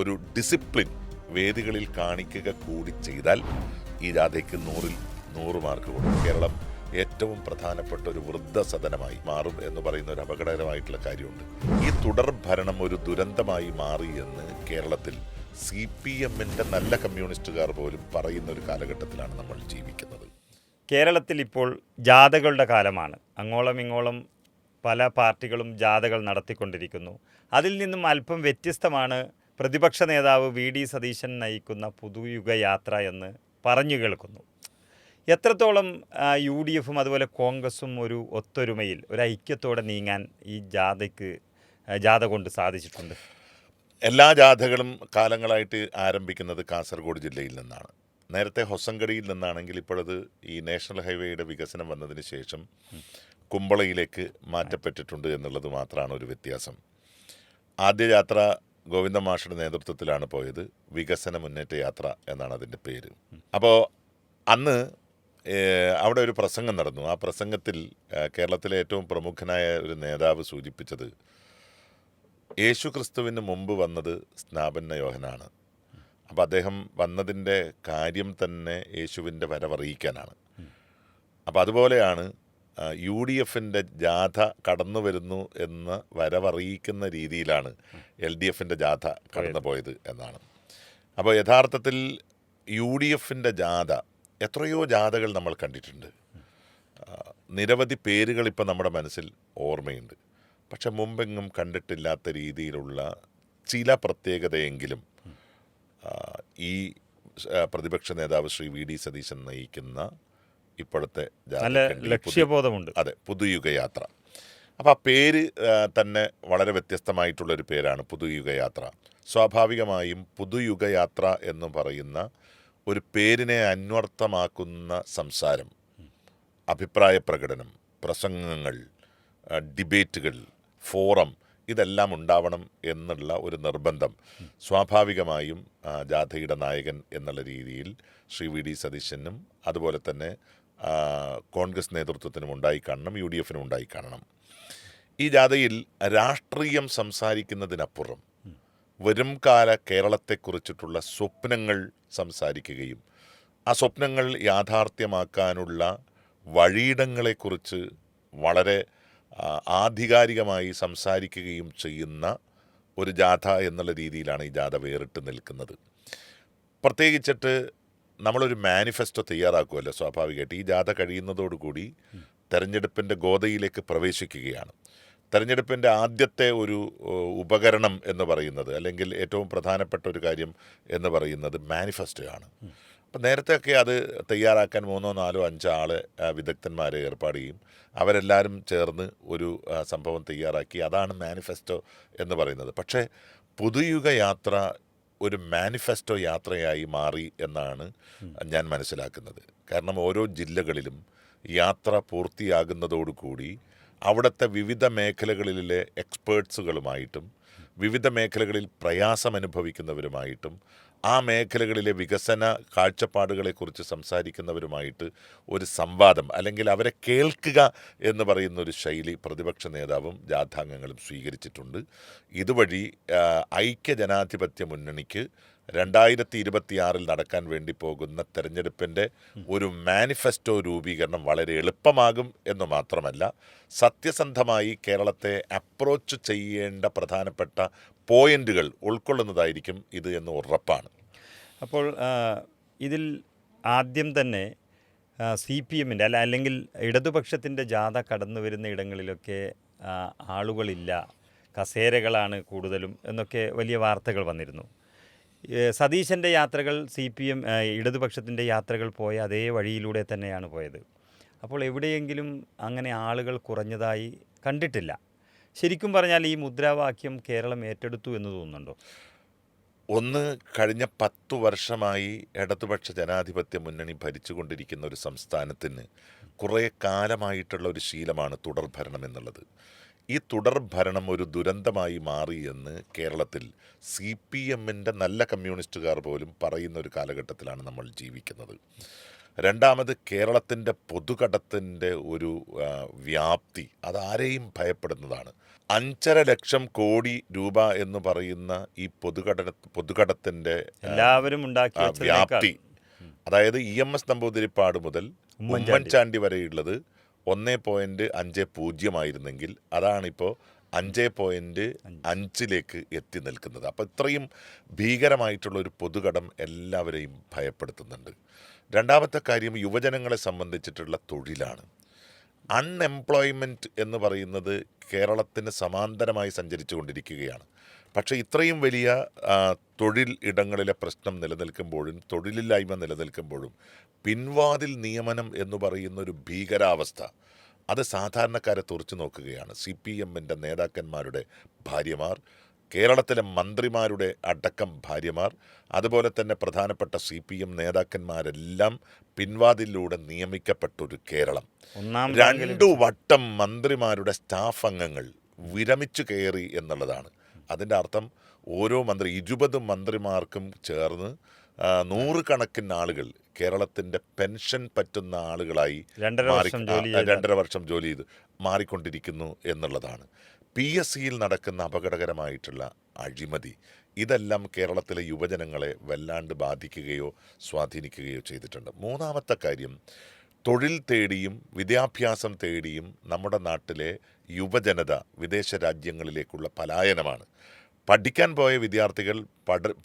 ഒരു ഡിസിപ്ലിൻ വേദികളിൽ കാണിക്കുക കൂടി ചെയ്താൽ ഈ ജാഥയ്ക്ക് 100-ൽ 100 മാർക്ക് കൊടുക്കും. കേരളം ഏറ്റവും പ്രധാനപ്പെട്ട ഒരു വൃദ്ധസദനമായി മാറും എന്ന് പറയുന്ന ഒരു അപകടകരമായിട്ടുള്ള കാര്യമുണ്ട്. ഈ തുടർ ഭരണം ഒരു ദുരന്തമായി മാറി എന്ന് കേരളത്തിൽ CPM-ന്റെ നല്ല കമ്മ്യൂണിസ്റ്റുകാർ പോലും പറയുന്ന ഒരു കാലഘട്ടത്തിലാണ് നമ്മൾ ജീവിക്കുന്നത്. കേരളത്തിൽ ഇപ്പോൾ ജാഥകളുടെ കാലമാണ്. അങ്ങോളം ഇങ്ങോളം പല പാർട്ടികളും ജാഥകൾ നടത്തിക്കൊണ്ടിരിക്കുന്നു. അതിൽ നിന്നും അല്പം വ്യത്യസ്തമാണ് പ്രതിപക്ഷ നേതാവ് VD സതീശൻ നയിക്കുന്ന പുതുയുഗയാത്ര എന്ന് പറഞ്ഞു കേൾക്കുന്നു. എത്രത്തോളം UDF-ഉം അതുപോലെ കോൺഗ്രസും ഒരു ഒത്തൊരുമയിൽ ഒരു ഐക്യത്തോടെ നീങ്ങാൻ ഈ ജാഥ കൊണ്ട് സാധിച്ചിട്ടുണ്ട്? എല്ലാ ജാഥകളും കാലങ്ങളായിട്ട് ആരംഭിക്കുന്നത് കാസർഗോഡ് ജില്ലയിൽ നിന്നാണ്. നേരത്തെ ഹൊസങ്കടിയിൽ നിന്നാണെങ്കിൽ ഇപ്പോഴത് ഈ നാഷണൽ ഹൈവേയുടെ വികസനം വന്നതിന് ശേഷം കുമ്പളയിലേക്ക് മാറ്റപ്പെട്ടിട്ടുണ്ട് എന്നുള്ളത് മാത്രമാണ് ഒരു വ്യത്യാസം. ആദ്യ യാത്ര ഗോവിന്ദ മാഷയുടെ നേതൃത്വത്തിലാണ് പോയത്. വികസന മുന്നേറ്റ യാത്ര എന്നാണ് അതിൻ്റെ പേര്. അപ്പോൾ അന്ന് അവിടെ ഒരു പ്രസംഗം നടന്നു. ആ പ്രസംഗത്തിൽ കേരളത്തിലെ ഏറ്റവും പ്രമുഖനായ ഒരു നേതാവ് സൂചിപ്പിച്ചത് യേശു ക്രിസ്തുവിന് മുമ്പ് വന്നത് സ്നാപന യോഹന്നാണ്. അപ്പോൾ അദ്ദേഹം വന്നതിൻ്റെ കാര്യം തന്നെ യേശുവിൻ്റെ വരവറിയിക്കാനാണ്. അപ്പോൾ അതുപോലെയാണ് UDF-ൻ്റെ ജാഥ കടന്നു വരുന്നു എന്ന് വരവറിയിക്കുന്ന രീതിയിലാണ് LDF-ൻ്റെ ജാഥ കടന്നു പോയത് എന്നാണ്. അപ്പോൾ യഥാർത്ഥത്തിൽ UDF-ൻ്റെ ജാഥ എത്രയോ ജാഥകൾ നമ്മൾ കണ്ടിട്ടുണ്ട്. നിരവധി പേരുകൾ ഇപ്പം നമ്മുടെ മനസ്സിൽ ഓർമ്മയുണ്ട്. പക്ഷെ മുമ്പെങ്ങും കണ്ടിട്ടില്ലാത്ത രീതിയിലുള്ള ചില പ്രത്യേകതയെങ്കിലും ഈ പ്രതിപക്ഷ നേതാവ് ശ്രീ VD സതീശൻ നയിക്കുന്ന ഇപ്പോഴത്തെ ലക്ഷ്യബോധമുണ്ട്. അതെ, പുതുയുഗയാത്ര. അപ്പോൾ ആ പേര് തന്നെ വളരെ വ്യത്യസ്തമായിട്ടുള്ളൊരു പേരാണ് പുതുയുഗയാത്ര. സ്വാഭാവികമായും പുതുയുഗയാത്ര എന്ന് പറയുന്ന ഒരു പേരിനെ അന്വർത്ഥമാക്കുന്ന സംസാരം, അഭിപ്രായ പ്രകടനം, പ്രസംഗങ്ങൾ, ഡിബേറ്റുകൾ, ഫോറം ഇതെല്ലാം ഉണ്ടാവണം എന്നുള്ള ഒരു നിർബന്ധം സ്വാഭാവികമായും ജാഥയുടെ നായകൻ എന്നുള്ള രീതിയിൽ ശ്രീ VD സതീശനും അതുപോലെ തന്നെ കോൺഗ്രസ് നേതൃത്വത്തിനും ഉണ്ടായിക്കാണണം, UDF-നും ഉണ്ടായിക്കാണണം. ഈ ജാഥയിൽ രാഷ്ട്രീയം സംസാരിക്കുന്നതിനപ്പുറം വരും കാല കേരളത്തെക്കുറിച്ചിട്ടുള്ള സ്വപ്നങ്ങൾ സംസാരിക്കുകയും ആ സ്വപ്നങ്ങൾ യാഥാർത്ഥ്യമാക്കാനുള്ള വഴിയിടങ്ങളെക്കുറിച്ച് വളരെ ആധികാരികമായി സംസാരിക്കുകയും ചെയ്യുന്ന ഒരു ജാഥ എന്നുള്ള രീതിയിലാണ് ഈ ജാഥ വേറിട്ട് നിൽക്കുന്നത്. പ്രത്യേകിച്ചിട്ട് നമ്മളൊരു മാനിഫെസ്റ്റോ തയ്യാറാക്കുമല്ലോ സ്വാഭാവികമായിട്ട്. ഈ ജാഥ കഴിയുന്നതോടുകൂടി തെരഞ്ഞെടുപ്പിൻ്റെ ഗോതയിലേക്ക് പ്രവേശിക്കുകയാണ്. തെരഞ്ഞെടുപ്പിൻ്റെ ആദ്യത്തെ ഒരു ഉപകരണം എന്ന് പറയുന്നത്, അല്ലെങ്കിൽ ഏറ്റവും പ്രധാനപ്പെട്ട ഒരു കാര്യം എന്ന് പറയുന്നത് മാനിഫെസ്റ്റോ ആണ്. അപ്പം നേരത്തെയൊക്കെ അത് തയ്യാറാക്കാൻ 3, 4, 5 ആളെ വിദഗ്ധന്മാരെ ഏർപ്പാട് ചെയ്യും. അവരെല്ലാവരും ചേർന്ന് ഒരു സംഭവം തയ്യാറാക്കി, അതാണ് മാനിഫെസ്റ്റോ എന്ന് പറയുന്നത്. പക്ഷേ പുതുയുഗ യാത്ര ഒരു മാനിഫെസ്റ്റോ യാത്രയായി മാറി എന്നാണ് ഞാൻ മനസ്സിലാക്കുന്നത്. കാരണം ഓരോ ജില്ലകളിലും യാത്ര പൂർത്തിയാകുന്നതോടുകൂടി അവിടുത്തെ വിവിധ മേഖലകളിലെ എക്സ്പേർട്സുകളുമായിട്ടും വിവിധ മേഖലകളിൽ പ്രയാസമനുഭവിക്കുന്നവരുമായിട്ടും ആ മേഖലകളിലെ വികസന കാഴ്ചപ്പാടുകളെക്കുറിച്ച് സംസാരിക്കുന്നവരുമായിട്ട് ഒരു സംവാദം, അല്ലെങ്കിൽ അവരെ കേൾക്കുക എന്ന് പറയുന്ന ഒരു ശൈലി പ്രതിപക്ഷ നേതാവും ജാഥാംഗങ്ങളും സ്വീകരിച്ചിട്ടുണ്ട്. ഇതുവഴി ഐക്യജനാധിപത്യ മുന്നണിക്ക് 2026 നടക്കാൻ വേണ്ടി പോകുന്ന തെരഞ്ഞെടുപ്പിൻ്റെ ഒരു മാനിഫെസ്റ്റോ രൂപീകരണം വളരെ എളുപ്പമാകും എന്ന് മാത്രമല്ല, സത്യസന്ധമായി കേരളത്തെ അപ്രോച്ച് ചെയ്യേണ്ട പ്രധാനപ്പെട്ട പോയിന്റുകൾ ഉൾക്കൊള്ളുന്നതായിരിക്കും ഇത് എന്ന് ഉറപ്പാണ്. അപ്പോൾ ഇതിൽ ആദ്യം തന്നെ CPM-ൻ്റെ അല്ലെങ്കിൽ ഇടതുപക്ഷത്തിൻ്റെ ജാഥ കടന്നു വരുന്ന ഇടങ്ങളിലൊക്കെ ആളുകളില്ല, കസേരകളാണ് കൂടുതലും എന്നൊക്കെ വലിയ വാർത്തകൾ വന്നിരുന്നു. സതീശൻ്റെ യാത്രകൾ CPM ഇടതുപക്ഷത്തിൻ്റെ യാത്രകൾ പോയ അതേ വഴിയിലൂടെ തന്നെയാണ് പോയത്. അപ്പോൾ എവിടെയെങ്കിലും അങ്ങനെ ആളുകൾ കുറഞ്ഞതായി കണ്ടിട്ടില്ല. ശരിക്കും പറഞ്ഞാൽ ഈ മുദ്രാവാക്യം കേരളം ഏറ്റെടുത്തു എന്ന് തോന്നുന്നുണ്ടോ? ഒന്ന്, കഴിഞ്ഞ 10 വർഷമായി ഇടതുപക്ഷ ജനാധിപത്യ മുന്നണി ഭരിച്ചുകൊണ്ടിരിക്കുന്ന ഒരു സംസ്ഥാനത്തിന് കുറേ കാലമായിട്ടുള്ള ഒരു ശീലമാണ് തുടർഭരണം എന്നുള്ളത്. ഈ തുടർഭരണം ഒരു ദുരന്തമായി മാറി എന്ന് കേരളത്തിൽ CPM-ന്റെ നല്ല കമ്മ്യൂണിസ്റ്റുകാർ പോലും പറയുന്ന ഒരു കാലഘട്ടത്തിലാണ് നമ്മൾ ജീവിക്കുന്നത്. രണ്ടാമത് കേരളത്തിൻ്റെ പൊതുകടത്തിൻ്റെ ഒരു വ്യാപ്തി അതാരെയും ഭയപ്പെടുന്നതാണ്. 5.5 ലക്ഷം കോടി രൂപ എന്ന് പറയുന്ന ഈ പൊതുകടത്തിൻ്റെ എല്ലാവരും ഉണ്ടാക്കി വെച്ചതിനേക്കാൾ വ്യാപ്തി, അതായത് EMS നമ്പൂതിരിപ്പാട് മുതൽ ഉമ്മൻചാണ്ടി വരെയുള്ളത് 1.50 ആയിരുന്നെങ്കിൽ അതാണിപ്പോൾ 5.5 എത്തി നിൽക്കുന്നത്. അപ്പോൾ ഇത്രയും ഭീകരമായിട്ടുള്ള ഒരു പൊതുകടം എല്ലാവരെയും ഭയപ്പെടുത്തുന്നുണ്ട്. രണ്ടാമത്തെ കാര്യം യുവജനങ്ങളെ സംബന്ധിച്ചിട്ടുള്ള തൊഴിലാണ്. അൺഎംപ്ലോയ്മെൻറ്റ് എന്ന് പറയുന്നത് കേരളത്തിന് സമാന്തരമായി സഞ്ചരിച്ചു കൊണ്ടിരിക്കുകയാണ്. പക്ഷേ ഇത്രയും വലിയ തൊഴിൽ ഇടങ്ങളിലെ പ്രശ്നം നിലനിൽക്കുമ്പോഴും തൊഴിലില്ലായ്മ നിലനിൽക്കുമ്പോഴും പിൻവാതിൽ നിയമനം എന്ന് പറയുന്ന ഒരു ഭീകരാവസ്ഥ അത് സാധാരണക്കാരെ തുറച്ചു നോക്കുകയാണ്. CPMൻ്റെ നേതാക്കന്മാരുടെ ഭാര്യമാർ, കേരളത്തിലെ മന്ത്രിമാരുടെ അടക്കം ഭാര്യമാർ, അതുപോലെ തന്നെ പ്രധാനപ്പെട്ട CPM നേതാക്കന്മാരെല്ലാം പിൻവാതിലൂടെ നിയമിക്കപ്പെട്ടൊരു കേരളം. 2 വട്ടം മന്ത്രിമാരുടെ സ്റ്റാഫ് അംഗങ്ങൾ വിരമിച്ചു കയറി എന്നുള്ളതാണ്. അതിൻ്റെ അർത്ഥം ഓരോ 20 മന്ത്രിമാർക്കും ചേർന്ന് 100 കണക്കിന് ആളുകൾ കേരളത്തിൻ്റെ പെൻഷൻ പറ്റുന്ന ആളുകളായി 2.5 വർഷം ജോലി ചെയ്ത് മാറിക്കൊണ്ടിരിക്കുന്നു എന്നുള്ളതാണ്. PSCയിൽ നടക്കുന്ന അപകടകരമായിട്ടുള്ള അഴിമതി ഇതെല്ലാം കേരളത്തിലെ യുവജനങ്ങളെ വല്ലാണ്ട് ബാധിക്കുകയോ സ്വാധീനിക്കുകയോ ചെയ്തിട്ടുണ്ട്. മൂന്നാമത്തെ കാര്യം, തൊഴിൽ തേടിയും വിദ്യാഭ്യാസം തേടിയും നമ്മുടെ നാട്ടിലെ യുവജനത വിദേശ രാജ്യങ്ങളിലേക്കുള്ള പലായനമാണ്. പഠിക്കാൻ പോയ വിദ്യാർത്ഥികൾ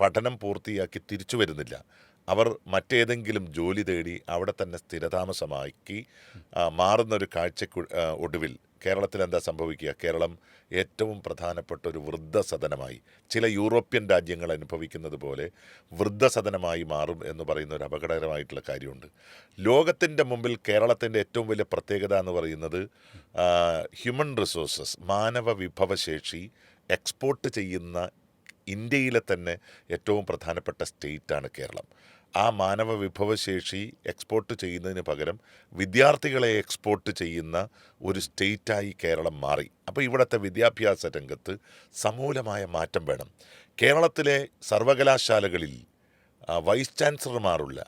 പഠനം പൂർത്തിയാക്കി തിരിച്ചു വരുന്നില്ല. അവർ മറ്റേതെങ്കിലും ജോലി തേടി അവിടെ തന്നെ സ്ഥിരതാമസമാക്കി മാറുന്നൊരു കാഴ്ചയ്ക്ക് ഒടുവിൽ കേരളത്തിൽ എന്താ സംഭവിക്കുക? കേരളം ഏറ്റവും പ്രധാനപ്പെട്ട ഒരു വൃദ്ധസദനമായി, ചില യൂറോപ്യൻ രാജ്യങ്ങൾ അനുഭവിക്കുന്നത് പോലെ വൃദ്ധസദനമായി മാറും എന്ന് പറയുന്ന ഒരു അപകടകരമായിട്ടുള്ള കാര്യമുണ്ട്. ലോകത്തിൻ്റെ മുമ്പിൽ കേരളത്തിൻ്റെ ഏറ്റവും വലിയ പ്രത്യേകത എന്ന് പറയുന്നത് ഹ്യൂമൻ റിസോഴ്സസ്, മാനവ വിഭവശേഷി എക്സ്പോർട്ട് ചെയ്യുന്ന ഇന്ത്യയിലെ തന്നെ ഏറ്റവും പ്രധാനപ്പെട്ട സ്റ്റേറ്റാണ് കേരളം. ആ മാനവ വിഭവശേഷി എക്സ്പോർട്ട് ചെയ്യുന്നതിന് പകരം വിദ്യാർത്ഥികളെ എക്സ്പോർട്ട് ചെയ്യുന്ന ഒരു സ്റ്റേറ്റായി കേരളം മാറി. അപ്പോൾ ഇവിടുത്തെ വിദ്യാഭ്യാസ രംഗത്ത് സമൂലമായ മാറ്റം വേണം. കേരളത്തിലെ സർവകലാശാലകളിൽ വൈസ് ചാൻസലർമാരുള്ള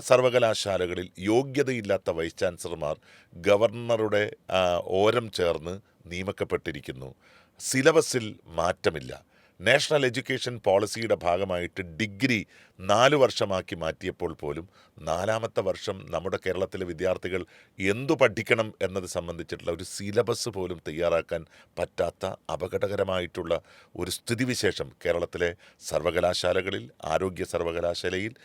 സർവകലാശാലകളിൽ യോഗ്യതയില്ലാത്ത വൈസ് ചാൻസലർമാർ ഗവർണറുടെ ഓരം ചേർന്ന് നിയമിക്കപ്പെട്ടിരിക്കുന്നു. സിലബസിൽ മാറ്റമില്ല. നാഷണൽ എഡ്യൂക്കേഷൻ പോളിസിയുടെ ഭാഗമായിട്ട് ഡിഗ്രി 4 വർഷമാക്കി മാറ്റിയപ്പോൾ പോലും 4ാമത്തെ വർഷം നമ്മുടെ കേരളത്തിലെ വിദ്യാർത്ഥികൾ എന്തു പഠിക്കണം എന്നത് സംബന്ധിച്ചിട്ടുള്ള ഒരു സിലബസ് പോലും തയ്യാറാക്കാൻ പറ്റാത്ത അപകടകരമായിട്ടുള്ള ഒരു സ്ഥിതിവിശേഷം കേരളത്തിലെ സർവകലാശാലകളിൽ, ആരോഗ്യ സർവകലാശാലയിൽ,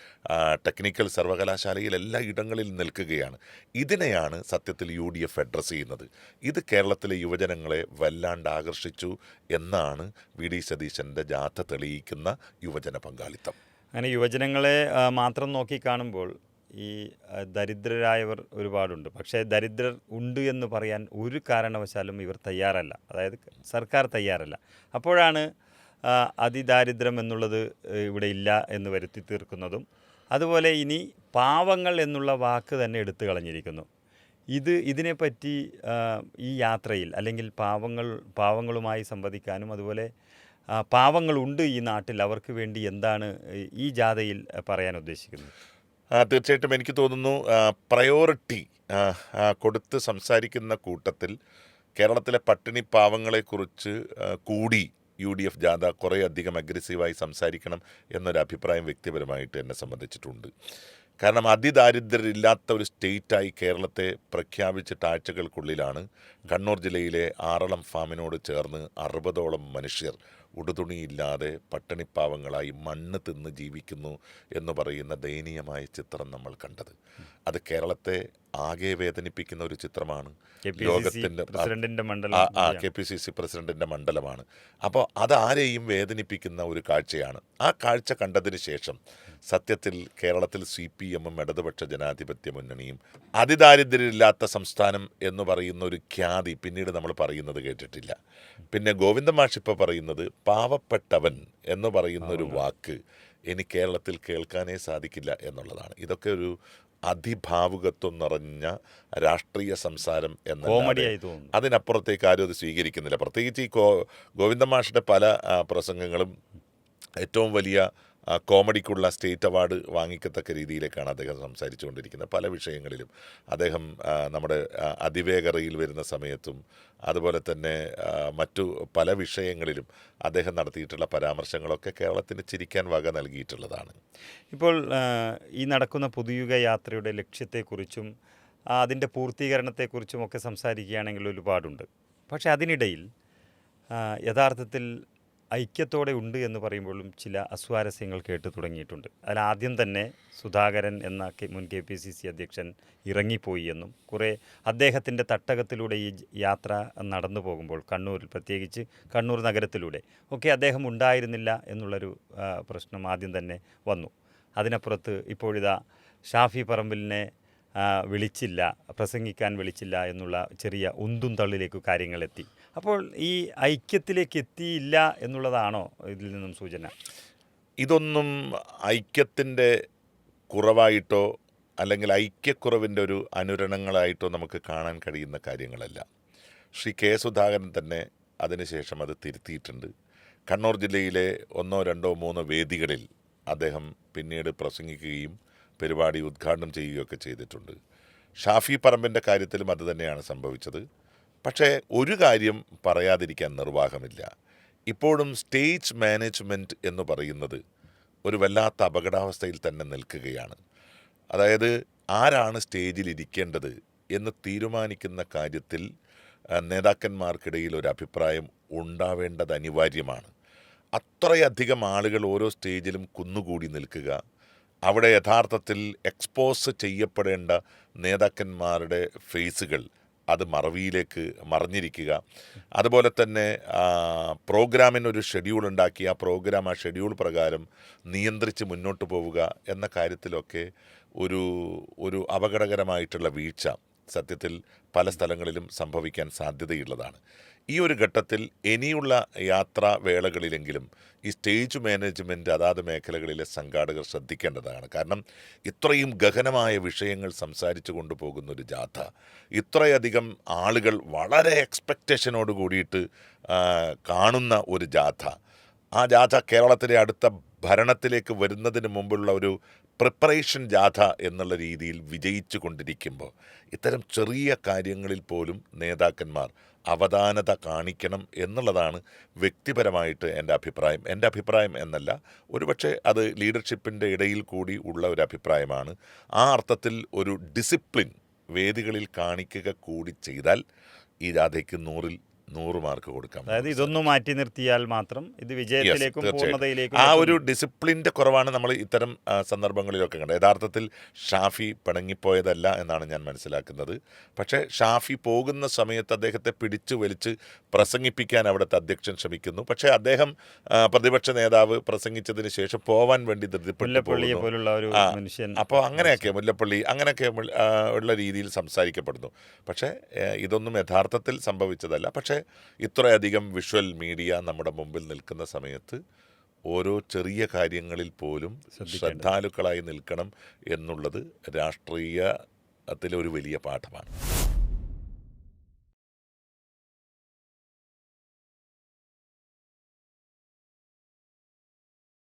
ടെക്നിക്കൽ സർവകലാശാലയിൽ എല്ലാ ഇടങ്ങളിൽ നിൽക്കുകയാണ്. ഇതിനെയാണ് സത്യത്തിൽ UDF അഡ്രസ്സ് ചെയ്യുന്നത്. ഇത് കേരളത്തിലെ യുവജനങ്ങളെ വല്ലാണ്ട് ആകർഷിച്ചു എന്നാണ് VD സതീശൻ്റെ ജാഥ തെളിയിക്കുന്ന യുവജന പങ്കാളിത്തം. അങ്ങനെ യുവജനങ്ങളെ മാത്രം നോക്കിക്കാണുമ്പോൾ ഈ ദരിദ്രരായവർ ഒരുപാടുണ്ട്. പക്ഷേ ദരിദ്രർ ഉണ്ട് എന്ന് പറയാൻ ഒരു കാരണവശാലും ഇവർ തയ്യാറല്ല, അതായത് സർക്കാർ തയ്യാറല്ല. അപ്പോഴാണ് അതിദാരിദ്ര്യം എന്നുള്ളത് ഇവിടെ ഇല്ല എന്ന് വരുത്തി തീർക്കുന്നതും. അതുപോലെ ഇനി പാവങ്ങൾ എന്നുള്ള വാക്ക് തന്നെ എടുത്തു കളഞ്ഞിരിക്കുന്നു. ഇതിനെപ്പറ്റി ഈ യാത്രയിൽ അല്ലെങ്കിൽ പാവങ്ങളുമായി സംവദിക്കാനും അതുപോലെ പാവങ്ങളുണ്ട് ഈ നാട്ടിൽ, അവർക്ക് വേണ്ടി എന്താണ് ഈ ജാഥയിൽ പറയാൻ ഉദ്ദേശിക്കുന്നത്? തീർച്ചയായിട്ടും എനിക്ക് തോന്നുന്നു പ്രയോറിറ്റി കൊടുത്ത് സംസാരിക്കുന്ന കൂട്ടത്തിൽ കേരളത്തിലെ പട്ടിണി പാവങ്ങളെക്കുറിച്ച് കൂടി UDF ജാഥ കുറേ അധികം അഗ്രസീവായി സംസാരിക്കണം എന്നൊരു അഭിപ്രായം വ്യക്തിപരമായിട്ട് എന്നെ സംബന്ധിച്ചിട്ടുണ്ട്. കാരണം അതിദാരിദ്ര്യരില്ലാത്ത ഒരു സ്റ്റേറ്റായി കേരളത്തെ പ്രഖ്യാപിച്ചിട്ട് ആഴ്ചകൾക്കുള്ളിലാണ് കണ്ണൂർ ജില്ലയിലെ ആറളം ഫാമിനോട് ചേർന്ന് 60ഓളം മനുഷ്യർ ഉടുതുണിയില്ലാതെ പട്ടിണിപ്പാവങ്ങളായി മണ്ണ് തിന്ന് ജീവിക്കുന്നു എന്ന് പറയുന്ന ദയനീയമായ ചിത്രം നമ്മൾ കണ്ടത്. അത് കേരളത്തെ ആകെ വേദനിപ്പിക്കുന്ന ഒരു ചിത്രമാണ്. ലോകത്തിൻ്റെ KPCC പ്രസിഡന്റിൻ്റെ മണ്ഡലമാണ്. അപ്പോൾ അതാരെയും വേദനിപ്പിക്കുന്ന ഒരു കാഴ്ചയാണ്. ആ കാഴ്ച കണ്ടതിന് ശേഷം സത്യത്തിൽ കേരളത്തിൽ CPM-ഉം ഇടതുപക്ഷ ജനാധിപത്യ മുന്നണിയും അതിദാരിദ്ര്യമില്ലാത്ത സംസ്ഥാനം എന്ന് പറയുന്ന ഒരു ഖ്യാതി പിന്നീട് നമ്മൾ പറയുന്നത് കേട്ടിട്ടില്ല. പിന്നെ ഗോവിന്ദ മാഷ് ഇപ്പോൾ പറയുന്നത് പാവപ്പെട്ടവൻ എന്ന് പറയുന്നൊരു വാക്ക് ഇനി കേരളത്തിൽ കേൾക്കാനേ സാധിക്കില്ല എന്നുള്ളതാണ്. ഇതൊക്കെ ഒരു അതിഭാവുകത്വം നിറഞ്ഞ രാഷ്ട്രീയ സംസാരം എന്നല്ലാതെ അതിനപ്പുറത്തേക്ക് ആരും അത് സ്വീകരിക്കുന്നില്ല. പ്രത്യേകിച്ച് ഈ ഗോവിന്ദ മാഷിൻ്റെ പല പ്രസംഗങ്ങളും ഏറ്റവും വലിയ കോമഡിക്കുള്ള സ്റ്റേറ്റ് അവാർഡ് വാങ്ങിക്കത്തക്ക രീതിയിലേക്കാണ് അദ്ദേഹം സംസാരിച്ചുകൊണ്ടിരിക്കുന്നത്. പല വിഷയങ്ങളിലും അദ്ദേഹം നമ്മുടെ അതിവേഗതയിൽ വരുന്ന സമയത്തും അതുപോലെ തന്നെ മറ്റു പല വിഷയങ്ങളിലും അദ്ദേഹം നടത്തിയിട്ടുള്ള പരാമർശങ്ങളൊക്കെ കേരളത്തിന് ചിരിക്കാൻ വക നൽകിയിട്ടുള്ളതാണ്. ഇപ്പോൾ ഈ നടക്കുന്ന പുതുയുഗ യാത്രയുടെ ലക്ഷ്യത്തെക്കുറിച്ചും അതിൻ്റെ പൂർത്തീകരണത്തെക്കുറിച്ചുമൊക്കെ സംസാരിക്കുകയാണെങ്കിൽ ഒരുപാടുണ്ട്. പക്ഷേ അതിനിടയിൽ യഥാർത്ഥത്തിൽ ഐക്യത്തോടെ ഉണ്ട് എന്ന് പറയുമ്പോഴും ചില അസ്വാരസ്യങ്ങൾ കേട്ട് തുടങ്ങിയിട്ടുണ്ട്. അതിലാദ്യം തന്നെ സുധാകരൻ എന്ന മുൻ KPCC അധ്യക്ഷൻ ഇറങ്ങിപ്പോയി എന്നും കുറേ അദ്ദേഹത്തിൻ്റെ തട്ടകത്തിലൂടെ ഈ യാത്ര നടന്നു പോകുമ്പോൾ കണ്ണൂരിൽ, പ്രത്യേകിച്ച് കണ്ണൂർ നഗരത്തിലൂടെ ഒക്കെ അദ്ദേഹം ഉണ്ടായിരുന്നില്ല എന്നുള്ളൊരു പ്രശ്നം ആദ്യം തന്നെ വന്നു. അതിനപ്പുറത്ത് ഇപ്പോഴിതാ ഷാഫി പറമ്പിലിനെ പ്രസംഗിക്കാൻ വിളിച്ചില്ല എന്നുള്ള ചെറിയ ഉന്തും തള്ളിലേക്ക് കാര്യങ്ങളെത്തി. അപ്പോൾ ഈ ഐക്യത്തിലേക്ക് എത്തിയില്ല എന്നുള്ളതാണോ ഇതിൽ നിന്നും സൂചന? ഇതൊന്നും ഐക്യത്തിൻ്റെ കുറവായിട്ടോ അല്ലെങ്കിൽ ഐക്യക്കുറവിൻ്റെ ഒരു അനുരണനങ്ങളായിട്ടോ നമുക്ക് കാണാൻ കഴിയുന്ന കാര്യങ്ങളല്ല. ശ്രീ K. സുധാകരൻ തന്നെ അതിനുശേഷം അത് തിരുത്തിയിട്ടുണ്ട്. കണ്ണൂർ ജില്ലയിലെ 1, 2, 3 വേദികളിൽ അദ്ദേഹം പിന്നീട് പ്രസംഗിക്കുകയും പരിപാടി ഉദ്ഘാടനം ചെയ്യുകയൊക്കെ ചെയ്തിട്ടുണ്ട്. ഷാഫി പറമ്പിൻ്റെ കാര്യത്തിലും അത് തന്നെയാണ് സംഭവിച്ചത്. പക്ഷേ ഒരു കാര്യം പറയാതിരിക്കാൻ നിർവാഹമില്ല. ഇപ്പോഴും സ്റ്റേജ് മാനേജ്മെൻറ്റ് എന്ന് പറയുന്നത് ഒരു വല്ലാത്ത അപകടാവസ്ഥയിൽ തന്നെ നിൽക്കുകയാണ്. അതായത് ആരാണ് സ്റ്റേജിൽ ഇരിക്കേണ്ടത് എന്ന് തീരുമാനിക്കുന്ന കാര്യത്തിൽ നേതാക്കന്മാർക്കിടയിൽ ഒരു അഭിപ്രായം ഉണ്ടാവേണ്ടത് അനിവാര്യമാണ്. അത്രയധികം ആളുകൾ ഓരോ സ്റ്റേജിലും കുന്നുകൂടി നിൽക്കുക, അവിടെ യഥാർത്ഥത്തിൽ എക്സ്പോസ് ചെയ്യപ്പെടേണ്ട നേതാക്കന്മാരുടെ ഫേസുകൾ അത് മറവിയിലേക്ക് മറഞ്ഞിരിക്കുക, അതുപോലെ തന്നെ പ്രോഗ്രാമിനൊരു ഷെഡ്യൂൾ ഉണ്ടാക്കി ആ പ്രോഗ്രാം ആ ഷെഡ്യൂൾ പ്രകാരം നിയന്ത്രിച്ച് മുന്നോട്ട് പോവുക എന്ന കാര്യത്തിലൊക്കെ ഒരു അപകടകരമായിട്ടുള്ള വീഴ്ച സത്യത്തിൽ പല സ്ഥലങ്ങളിലും സംഭവിക്കാൻ സാധ്യതയുള്ളതാണ്. ഈ ഒരു ഘട്ടത്തിൽ ഇനിയുള്ള യാത്രാവേളകളിലെങ്കിലും ഈ സ്റ്റേജ് മാനേജ്മെൻറ്റ് അതാത് മേഖലകളിലെ സംഘാടകർ ശ്രദ്ധിക്കേണ്ടതാണ്. കാരണം ഇത്രയും ഗഹനമായ വിഷയങ്ങൾ സംസാരിച്ചു കൊണ്ടുപോകുന്നൊരു ജാഥ, ഇത്രയധികം ആളുകൾ വളരെ എക്സ്പെക്റ്റേഷനോട് കൂടിയിട്ട് കാണുന്ന ഒരു ജാഥ, ആ ജാഥ കേരളത്തിലെ അടുത്ത ഭരണത്തിലേക്ക് വരുന്നതിന് മുമ്പുള്ള ഒരു പ്രിപ്പറേഷൻ ജാഥ എന്നുള്ള രീതിയിൽ വിജയിച്ചു കൊണ്ടിരിക്കുമ്പോൾ ഇത്തരം ചെറിയ കാര്യങ്ങളിൽ പോലും നേതാക്കന്മാർ അവധാനത കാണിക്കണം എന്നുള്ളതാണ് വ്യക്തിപരമായിട്ട് എൻ്റെ അഭിപ്രായം എന്നല്ല, ഒരുപക്ഷെ അത് ലീഡർഷിപ്പിൻ്റെ ഇടയിൽ കൂടി ഉള്ള ഒരു അഭിപ്രായമാണ്. ആ അർത്ഥത്തിൽ ഒരു ഡിസിപ്ലിൻ വേദികളിൽ കാണിക്കുക കൂടി ചെയ്താൽ ഈ ജാഥയ്ക്ക് 100-ൽ 100 മാർക്ക് കൊടുക്കാം. അതായത് ഇതൊന്നും മാറ്റി നിർത്തിയാൽ മാത്രം ഇത് വിജയത്തിലേക്കും പൂർണ്ണതയിലേക്കും ആ ഒരു ഡിസിപ്ലിൻ്റെ കുറവാണ് നമ്മൾ ഇത്തരം സന്ദർഭങ്ങളിലൊക്കെ കണ്ടത്. യഥാർത്ഥത്തിൽ ഷാഫി പിണങ്ങിപ്പോയതല്ല എന്നാണ് ഞാൻ മനസ്സിലാക്കുന്നത്. പക്ഷേ ഷാഫി പോകുന്ന സമയത്ത് അദ്ദേഹത്തെ പിടിച്ചു വലിച്ച് പ്രസംഗിപ്പിക്കാൻ അവിടുത്തെ അധ്യക്ഷൻ ശ്രമിക്കുന്നു. പക്ഷേ അദ്ദേഹം പ്രതിപക്ഷ നേതാവ് പ്രസംഗിച്ചതിന് ശേഷം പോവാൻ വേണ്ടി ധൃതിപ്പെട്ടു പോകുന്നു. അപ്പോൾ അങ്ങനെയൊക്കെ മുല്ലപ്പള്ളി അങ്ങനെയൊക്കെ ഉള്ള രീതിയിൽ സംസാരിക്കപ്പെടുന്നു. പക്ഷേ ഇതൊന്നും യഥാർത്ഥത്തിൽ സംഭവിച്ചതല്ല. പക്ഷേ ഇത്രയധികം വിഷ്വൽ മീഡിയ നമ്മുടെ മുമ്പിൽ നിൽക്കുന്ന സമയത്ത് ഓരോ ചെറിയ കാര്യങ്ങളിൽ പോലും ശ്രദ്ധാലുക്കളായി നിൽക്കണം എന്നുള്ളത് രാഷ്ട്രീയത്തിലെ ഒരു വലിയ പാഠമാണ്.